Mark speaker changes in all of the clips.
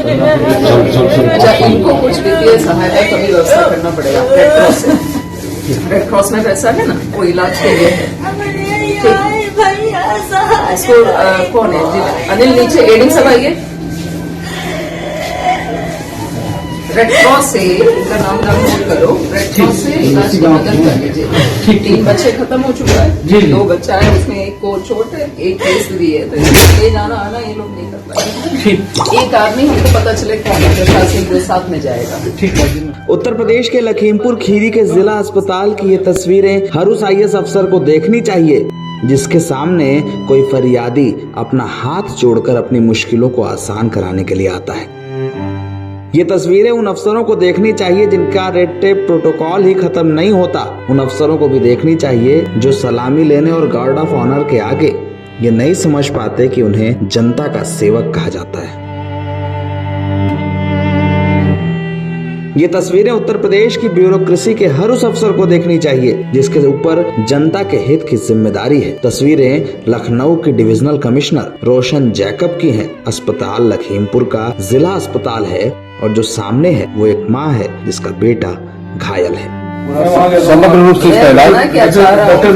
Speaker 1: अच्छा, इनको कुछ वित्तीय सहायता का भी व्यवस्था करना पड़ेगा रेड क्रॉस से। रेड क्रॉस में पैसा है ना, वो इलाज के लिए है। इसको कौन है जी? अनिल नीचे एडिंग सब आइए। रेड क्रॉस से इनका नाम नोट करो। रेड क्रॉस से इलाज की मदद कर लीजिए। 3 बच्चे खत्म हो चुका है, 2 बच्चा है, उसमें एक को चोट है, एक केस भी है, तो ले जाना आना ये लोग नहीं कर पाएंगे। एक आदमी हमको पता चले कौन है प्रशासन के साथ में जाएगा। ठीक है।
Speaker 2: उत्तर प्रदेश के लखीमपुर खीरी के जिला अस्पताल की ये तस्वीरें हर उस IAS अफसर को देखनी चाहिए जिसके सामने कोई फरियादी अपना हाथ जोड़कर अपनी मुश्किलों को आसान कराने के लिए आता है। ये तस्वीरें उन अफसरों को देखनी चाहिए जिनका रेड टेप प्रोटोकॉल ही खत्म नहीं होता। उन अफसरों को भी देखनी चाहिए जो सलामी लेने और गार्ड ऑफ ऑनर के आगे ये नहीं समझ पाते कि उन्हें जनता का सेवक कहा जाता है। ये तस्वीरें उत्तर प्रदेश की ब्यूरोक्रेसी के हर उस अफसर को देखनी चाहिए जिसके ऊपर जनता के हित की जिम्मेदारी है। तस्वीरें लखनऊ की डिविजनल कमिश्नर रोशन जैकब की हैं। अस्पताल लखीमपुर का जिला अस्पताल है और जो सामने है वो एक माँ है जिसका बेटा घायल है।
Speaker 3: समग्र रूप से इसका इलाज डॉक्टर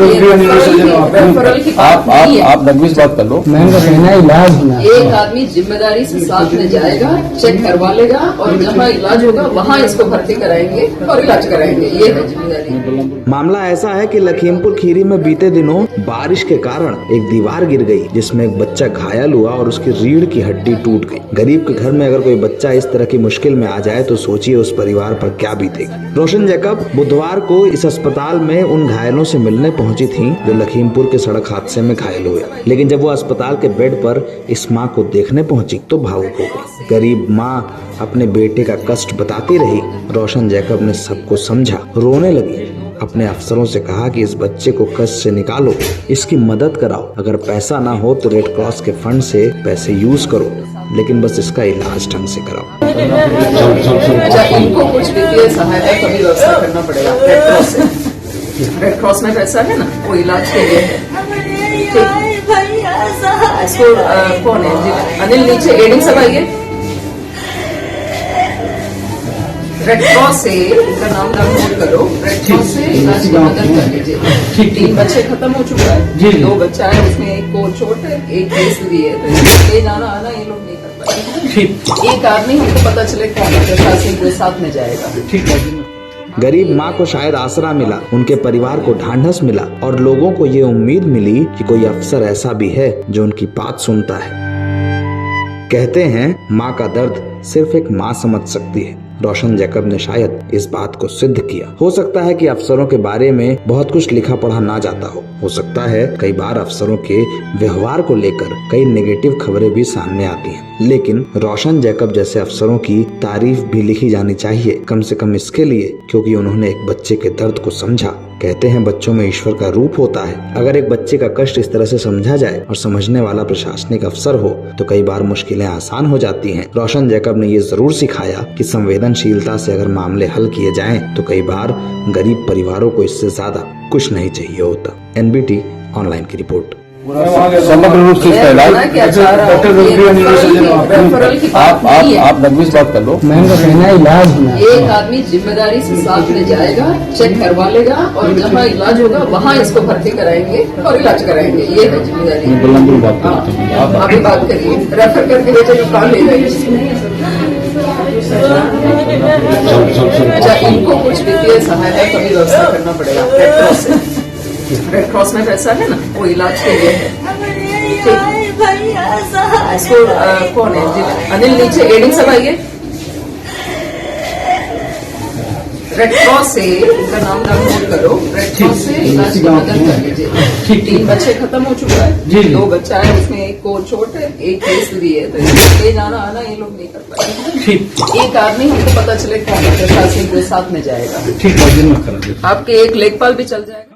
Speaker 3: आप नगवीस बात कर लो।
Speaker 1: इलाज होना, एक आदमी जिम्मेदारी से साथ में जाएगा, चेक करवा लेगा और जहाँ इलाज होगा वहाँ इसको भर्ती कराएंगे और इलाज कराएंगे। ये है जिम्मेदारी।
Speaker 2: मामला ऐसा है कि लखीमपुर खीरी में बीते दिनों बारिश के कारण एक दीवार गिर गई जिसमें एक बच्चा घायल हुआ और उसकी रीढ़ की हड्डी टूट गई। गरीब के घर में अगर कोई बच्चा इस तरह की मुश्किल में आ जाए तो सोचिए उस परिवार पर क्या बीतेगी। रोशन जैकब बुधवार को इस अस्पताल में उन घायलों से मिलने पहुंची थीं जो लखीमपुर के सड़क हादसे में घायल हुए, लेकिन जब वो अस्पताल के बेड पर इस मां को देखने पहुंची तो भावुक हो गई। गरीब मां अपने बेटे का कष्ट बताती रही। रोशन जैकब ने सबको समझा, रोने लगी, अपने अफसरों से कहा कि इस बच्चे को कष्ट से निकालो, इसकी मदद कराओ, अगर पैसा ना हो तो रेड क्रॉस के फंड से पैसे यूज करो, लेकिन बस इसका इलाज ढंग से कराओ।
Speaker 1: अच्छा, इनको कुछ वित्तीय सहायता का भी व्यवस्था करना पड़ेगा रेड क्रॉस से। रेड क्रॉस में पैसा है ना, वो इलाज के लिए है। इसको कौन है जी? अनिल नीचे एडिंग सब आइए। रेड क्रॉस से इनका नाम नोट करो। रेड क्रॉस से इलाज की मदद कर लीजिए। 3 बच्चे खत्म हो चुका है, 2 बच्चा है, उसमें एक को चोट है, एक केस भी है, तो ले जाना आना ये लोग नहीं कर पाएंगे। एक आदमी हमको पता चले कौन है प्रशासन के साथ में जाएगा। ठीक है।
Speaker 2: गरीब माँ को शायद आसरा मिला, उनके परिवार को ढांढस मिला और लोगों को ये उम्मीद मिली कि कोई अफसर ऐसा भी है जो उनकी बात सुनता है। कहते हैं माँ का दर्द सिर्फ एक माँ समझ सकती है। रोशन जैकब ने शायद इस बात को सिद्ध किया। हो सकता है कि अफसरों के बारे में बहुत कुछ लिखा पढ़ा ना जाता हो सकता है कई बार अफसरों के व्यवहार को लेकर कई नेगेटिव खबरें भी सामने आती हैं, लेकिन रोशन जैकब जैसे अफसरों की तारीफ भी लिखी जानी चाहिए, कम से कम इसके लिए क्योंकि उन्होंने एक बच्चे के दर्द को समझा। कहते हैं बच्चों में ईश्वर का रूप होता है। अगर एक बच्चे का कष्ट इस तरह से समझा जाए और समझने वाला प्रशासनिक अफसर हो तो कई बार मुश्किलें आसान हो जाती हैं। रोशन जैकब ने ये जरूर सिखाया कि संवेदनशीलता से अगर मामले हल किए जाएं तो कई बार गरीब परिवारों को इससे ज्यादा कुछ नहीं चाहिए होता। NBT ऑनलाइन की रिपोर्ट।
Speaker 3: समग्र रूप से इसका इलाज डॉक्टर आप नगवीस बात कर लो।
Speaker 1: इलाज होना, एक आदमी जिम्मेदारी से साथ में जाएगा, चेक करवा लेगा और जहाँ इलाज होगा वहाँ इसको भर्ती कराएंगे और इलाज कराएंगे। ये है जिम्मेदारी। अभी बात करिए, रेफर करके बेटे जो काम ले जाएंगे। अच्छा, इनको कुछ वित्तीय सहायता का भी व्यवस्था करना पड़ेगा रेड क्रॉस से। रेड क्रॉस में पैसा है ना, वो इलाज के लिए है। इसको कौन है जी? अनिल नीचे एडिंग सब आइए। रेड क्रॉस से इनका नाम नोट करो। रेड क्रॉस से इलाज की मदद कर लीजिए। 3 बच्चे खत्म हो चुका है, 2 बच्चा है, उसमें एक को चोट है, एक केस भी है, तो ले जाना आना ये लोग नहीं कर पाएंगे। एक आदमी हमको पता चले कौन है प्रशासन के साथ में जाएगा। ठीक है। आपके एक लेखपाल भी चल जाएगा।